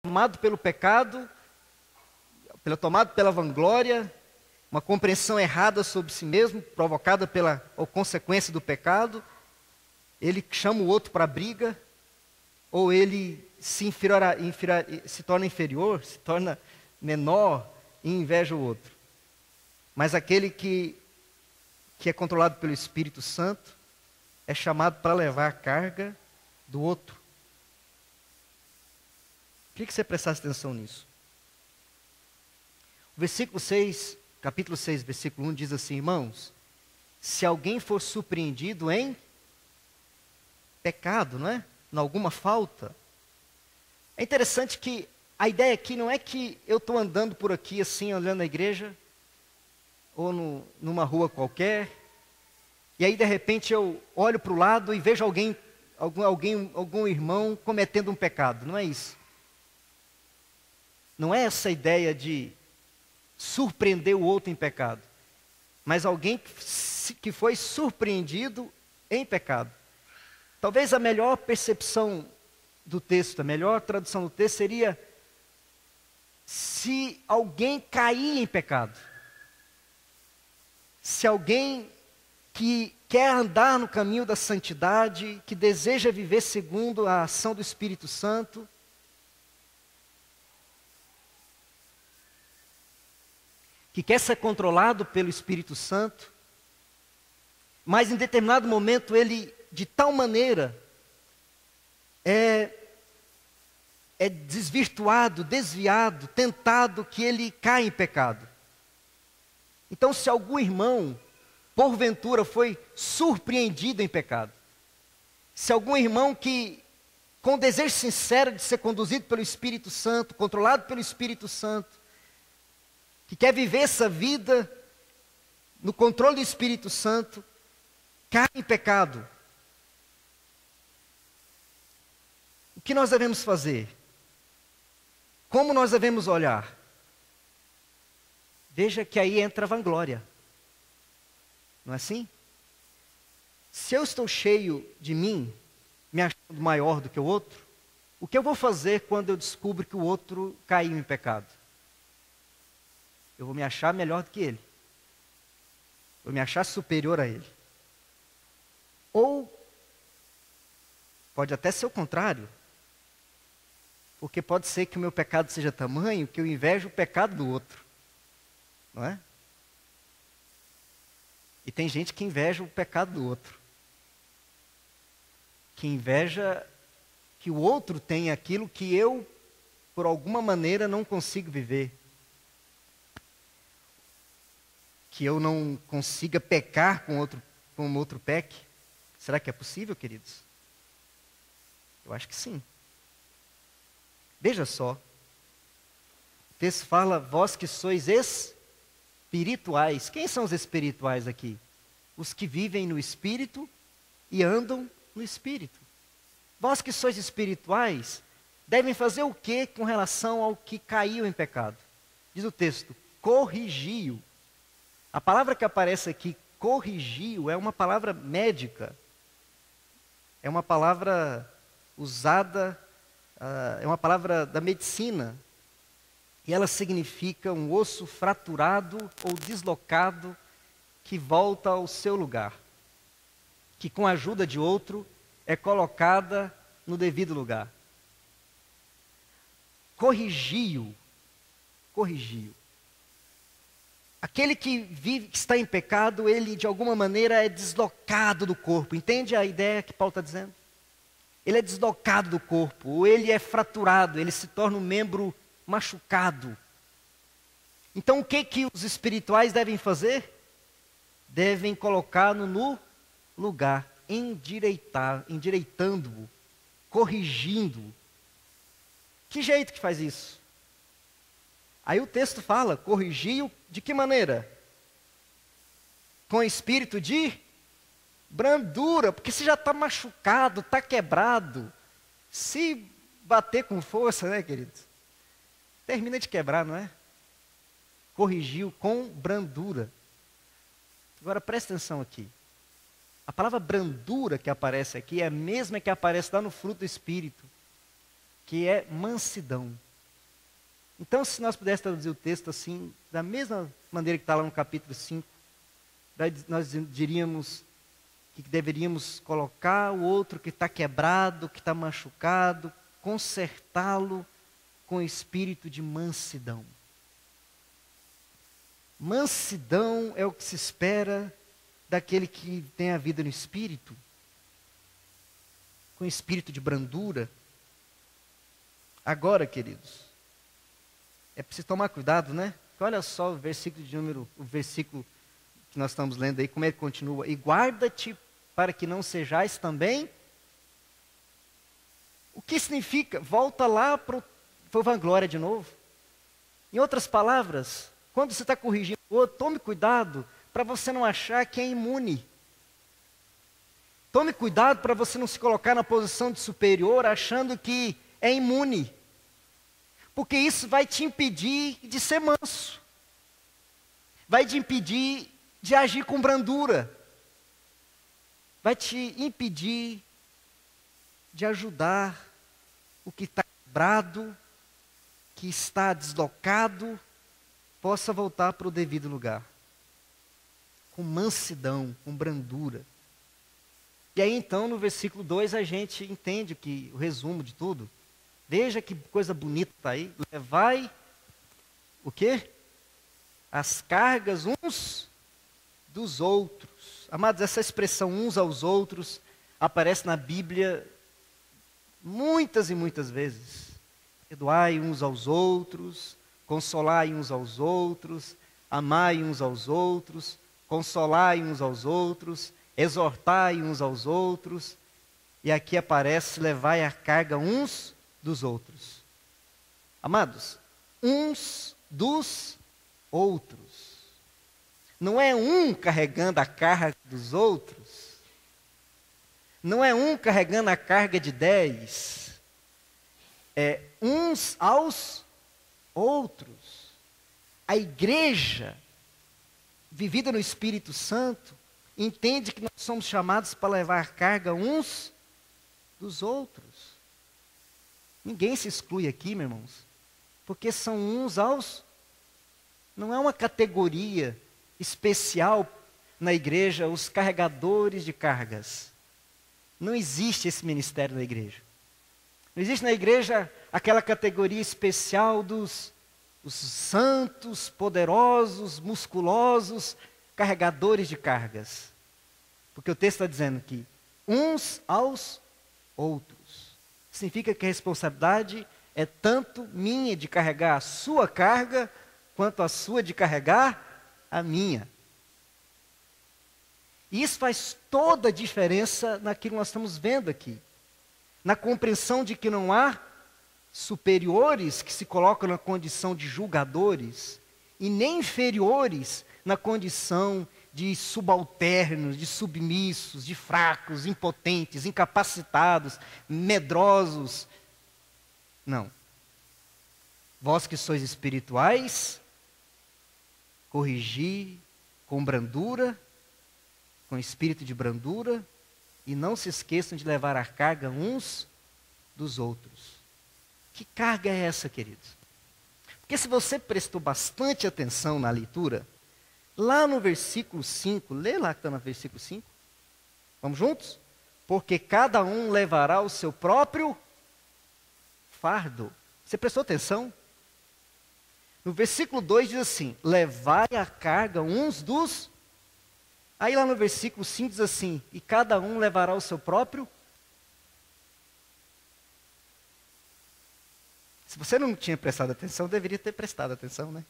tomado pelo pecado, tomado pela vanglória, uma compreensão errada sobre si mesmo, provocada pela ou consequência do pecado, ele chama o outro para a briga, ou ele se torna inferior, se torna menor e inveja o outro. Mas aquele que é controlado pelo Espírito Santo é chamado para levar a carga do outro. Queria que você prestasse atenção nisso. O versículo 6, capítulo 6, versículo 1 diz assim: irmãos, se alguém for surpreendido em pecado, não é? Em alguma falta. É interessante que a ideia aqui não é que eu estou andando por aqui assim, olhando a igreja, ou numa rua qualquer, e aí de repente eu olho para o lado e vejo algum irmão cometendo um pecado. Não é isso. Não é essa ideia de surpreender o outro em pecado, mas alguém que foi surpreendido em pecado. Talvez a melhor percepção do texto, a melhor tradução do texto seria: se alguém cair em pecado, se alguém que quer andar no caminho da santidade, que deseja viver segundo a ação do Espírito Santo, que quer ser controlado pelo Espírito Santo, mas em determinado momento ele, de tal maneira, é desvirtuado, desviado, tentado, que ele cai em pecado. Então, se algum irmão, porventura, foi surpreendido em pecado, se algum irmão que, com desejo sincero de ser conduzido pelo Espírito Santo, controlado pelo Espírito Santo, que quer viver essa vida no controle do Espírito Santo, cai em pecado, o que nós devemos fazer? Como nós devemos olhar? Veja que aí entra a vanglória. Não é assim? Se eu estou cheio de mim, me achando maior do que o outro, o que eu vou fazer quando eu descubro que o outro caiu em pecado? Eu vou me achar melhor do que ele. Vou me achar superior a ele. Ou pode até ser o contrário. Porque pode ser que o meu pecado seja tamanho que eu invejo o pecado do outro. Não é? E tem gente que inveja o pecado do outro. Que inveja que o outro tem aquilo que eu, por alguma maneira, não consigo viver. Que eu não consiga pecar com outro peque. Será que é possível, queridos? Eu acho que sim. Veja só. O texto fala: vós que sois espirituais. Quem são os espirituais aqui? Os que vivem no Espírito e andam no Espírito. Vós que sois espirituais, devem fazer o que com relação ao que caiu em pecado? Diz o texto: corrigiu. A palavra que aparece aqui, corrigiu, é uma palavra médica. É uma palavra usada, é uma palavra da medicina. E ela significa um osso fraturado ou deslocado que volta ao seu lugar. Que com a ajuda de outro é colocada no devido lugar. Corrigiu. Corrigiu. Aquele que vive, que está em pecado, ele de alguma maneira é deslocado do corpo. Entende a ideia que Paulo está dizendo? Ele é deslocado do corpo, ou ele é fraturado, ele se torna um membro machucado. Então o que os espirituais devem fazer? Devem colocá-lo no lugar, endireitando-o, corrigindo-o. Que jeito que faz isso? Aí o texto fala: corrigiu de que maneira? Com espírito de brandura, porque se já está machucado, está quebrado, se bater com força, né, queridos? Termina de quebrar, não é? Corrigiu com brandura. Agora presta atenção aqui. A palavra brandura que aparece aqui é a mesma que aparece lá no fruto do Espírito, que é mansidão. Então, se nós pudéssemos traduzir o texto assim, da mesma maneira que está lá no capítulo 5, nós diríamos que deveríamos colocar o outro que está quebrado, que está machucado, consertá-lo com espírito de mansidão. Mansidão é o que se espera daquele que tem a vida no espírito, com espírito de brandura. Agora, queridos, é preciso tomar cuidado, né? Porque olha só o versículo que nós estamos lendo aí, como ele continua. E guarda-te para que não sejais também. O que significa? Volta lá para o vanglória de novo. Em outras palavras, quando você está corrigindo o outro, tome cuidado para você não achar que é imune. Tome cuidado para você não se colocar na posição de superior achando que é imune. Porque isso vai te impedir de ser manso. Vai te impedir de agir com brandura. Vai te impedir de ajudar o que está quebrado, que está deslocado, possa voltar para o devido lugar. Com mansidão, com brandura. E aí então no versículo 2 a gente entende que o resumo de tudo. Veja que coisa bonita está aí. Levai o quê? As cargas uns dos outros. Amados, essa expressão uns aos outros aparece na Bíblia muitas e muitas vezes. Perdoai uns aos outros, consolai uns aos outros, amai uns aos outros, consolai uns aos outros, exortai uns aos outros. E aqui aparece, levai a carga uns dos outros. Amados, uns dos outros. Não é um carregando a carga dos outros. Não é um carregando a carga de 10. É uns aos outros. A igreja, vivida no Espírito Santo, entende que nós somos chamados para levar carga uns dos outros. Ninguém se exclui aqui, meus irmãos, porque são uns aos... Não é uma categoria especial na igreja, os carregadores de cargas. Não existe esse ministério na igreja. Não existe na igreja aquela categoria especial dos os santos, poderosos, musculosos, carregadores de cargas. Porque o texto está dizendo que uns aos outros. Significa que a responsabilidade é tanto minha de carregar a sua carga, quanto a sua de carregar a minha. E isso faz toda a diferença naquilo que nós estamos vendo aqui. Na compreensão de que não há superiores que se colocam na condição de julgadores, e nem inferiores na condição de subalternos, de submissos, de fracos, impotentes, incapacitados, medrosos. Não. Vós que sois espirituais, corrigi com brandura, com espírito de brandura, e não se esqueçam de levar a carga uns dos outros. Que carga é essa, queridos? Porque se você prestou bastante atenção na leitura, lá no versículo 5, lê lá que está no versículo 5. Vamos juntos? Porque cada um levará o seu próprio fardo. Você prestou atenção? No versículo 2 diz assim, levai a carga uns dos... Aí lá no versículo 5 diz assim, e cada um levará o seu próprio... Se você não tinha prestado atenção, deveria ter prestado atenção, né?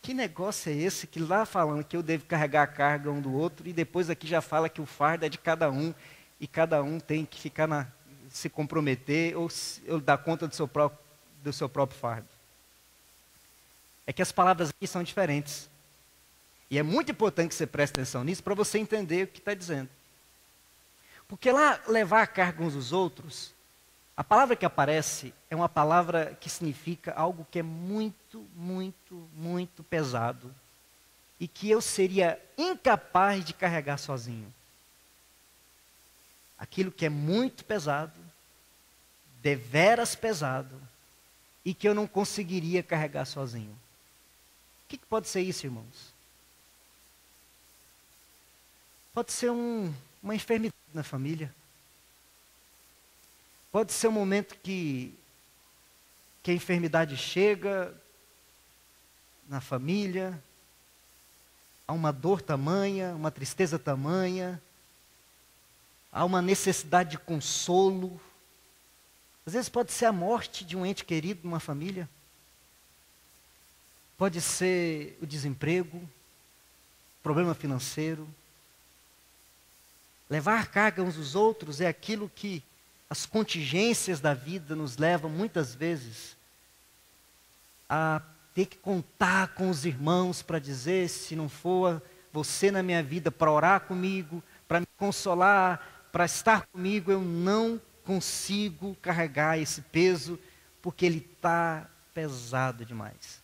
Que negócio é esse que lá falando que eu devo carregar a carga um do outro, e depois aqui já fala que o fardo é de cada um, e cada um tem que ficar se comprometer ou dar conta do seu próprio fardo. É que as palavras aqui são diferentes. E é muito importante que você preste atenção nisso para você entender o que está dizendo. Porque lá, levar a carga uns dos outros, a palavra que aparece é uma palavra que significa algo que é muito, muito, muito pesado. E que eu seria incapaz de carregar sozinho. Aquilo que é muito pesado, deveras pesado, e que eu não conseguiria carregar sozinho. O que pode ser isso, irmãos? Pode ser uma enfermidade na família. Pode ser um momento que a enfermidade chega na família, há uma dor tamanha, uma tristeza tamanha, há uma necessidade de consolo. Às vezes pode ser a morte de um ente querido numa família. Pode ser o desemprego, problema financeiro. Levar carga uns dos outros é aquilo que as contingências da vida nos levam muitas vezes a ter que contar com os irmãos para dizer, se não for você na minha vida para orar comigo, para me consolar, para estar comigo, eu não consigo carregar esse peso, porque ele está pesado demais.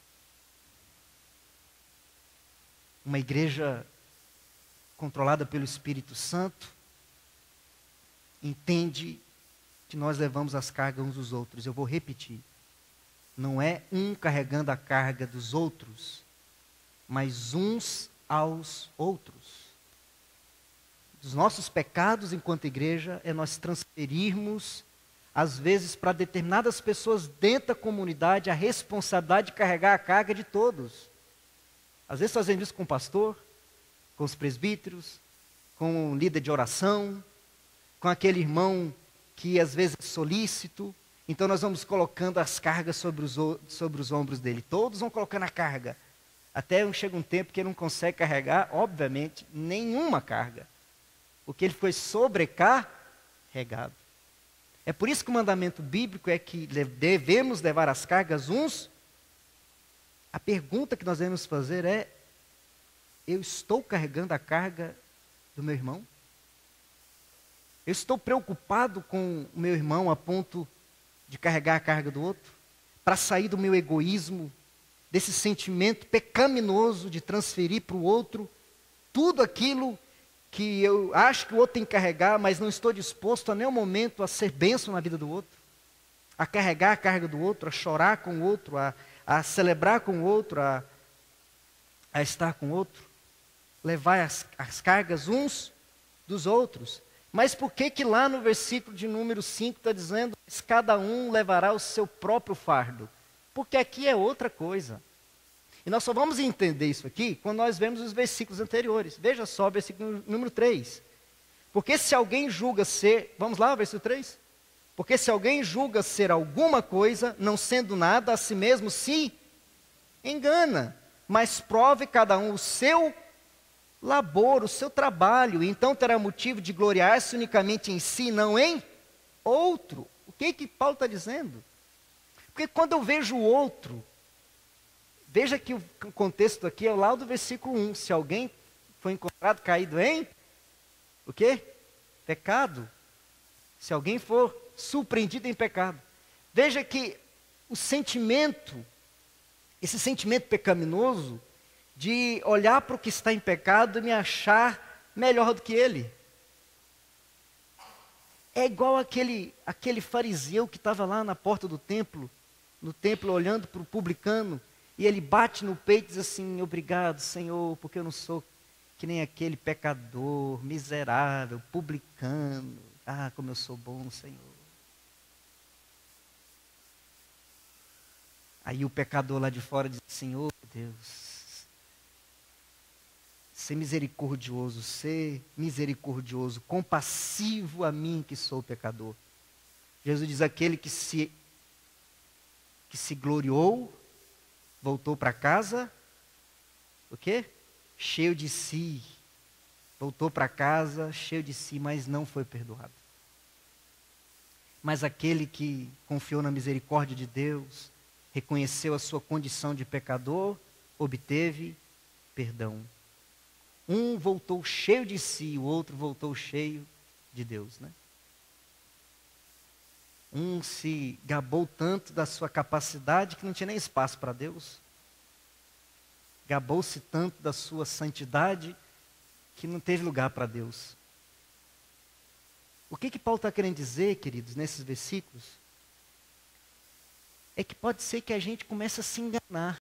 Uma igreja controlada pelo Espírito Santo entende que nós levamos as cargas uns dos outros. Eu vou repetir. Não é um carregando a carga dos outros, mas uns aos outros. Dos nossos pecados enquanto igreja é nós transferirmos, às vezes, para determinadas pessoas dentro da comunidade, a responsabilidade de carregar a carga de todos. Às vezes fazemos isso com o pastor, com os presbíteros, com o líder de oração, com aquele irmão que às vezes é solícito. Então nós vamos colocando as cargas sobre os ombros dele. Todos vão colocando a carga. Até chega um tempo que ele não consegue carregar, obviamente, nenhuma carga. Porque ele foi sobrecarregado. É por isso que o mandamento bíblico é que devemos levar as cargas uns. A pergunta que nós devemos fazer é: eu estou carregando a carga do meu irmão? Eu estou preocupado com o meu irmão a ponto de carregar a carga do outro? Para sair do meu egoísmo, desse sentimento pecaminoso de transferir para o outro tudo aquilo que eu acho que o outro tem que carregar, mas não estou disposto a nenhum momento a ser bênção na vida do outro, a carregar a carga do outro, a chorar com o outro, a celebrar com o outro, a estar com o outro, levar as cargas uns dos outros. Mas por que lá no versículo de número 5 está dizendo que cada um levará o seu próprio fardo? Porque aqui é outra coisa. E nós só vamos entender isso aqui quando nós vemos os versículos anteriores. Veja só, versículo número 3. Porque se alguém julga ser... Vamos lá, versículo 3? Porque se alguém julga ser alguma coisa, não sendo nada, a si mesmo se engana. Mas prove cada um o seu labor, o seu trabalho, e então terá motivo de gloriar-se unicamente em si, não em outro. O que Paulo está dizendo? Porque quando eu vejo o outro, veja que o contexto aqui é lá do versículo 1. Se alguém foi encontrado caído em o quê? Pecado. Se alguém for surpreendido em pecado. Veja que o sentimento, esse sentimento pecaminoso, de olhar para o que está em pecado e me achar melhor do que ele. É igual aquele fariseu que estava lá na porta do templo, no templo olhando para o publicano, e ele bate no peito e diz assim: obrigado, Senhor, porque eu não sou que nem aquele pecador, miserável, publicano. Ah, como eu sou bom, Senhor. Aí o pecador lá de fora diz: Senhor Deus, ser misericordioso, compassivo a mim que sou pecador. Jesus diz: aquele que se gloriou, voltou para casa, o quê? Cheio de si. Voltou para casa, cheio de si, mas não foi perdoado. Mas aquele que confiou na misericórdia de Deus, reconheceu a sua condição de pecador, obteve perdão. Um voltou cheio de si, o outro voltou cheio de Deus, né? Um se gabou tanto da sua capacidade que não tinha nem espaço para Deus. Gabou-se tanto da sua santidade que não teve lugar para Deus. O que Paulo está querendo dizer, queridos, nesses versículos? é que pode ser que a gente comece a se enganar.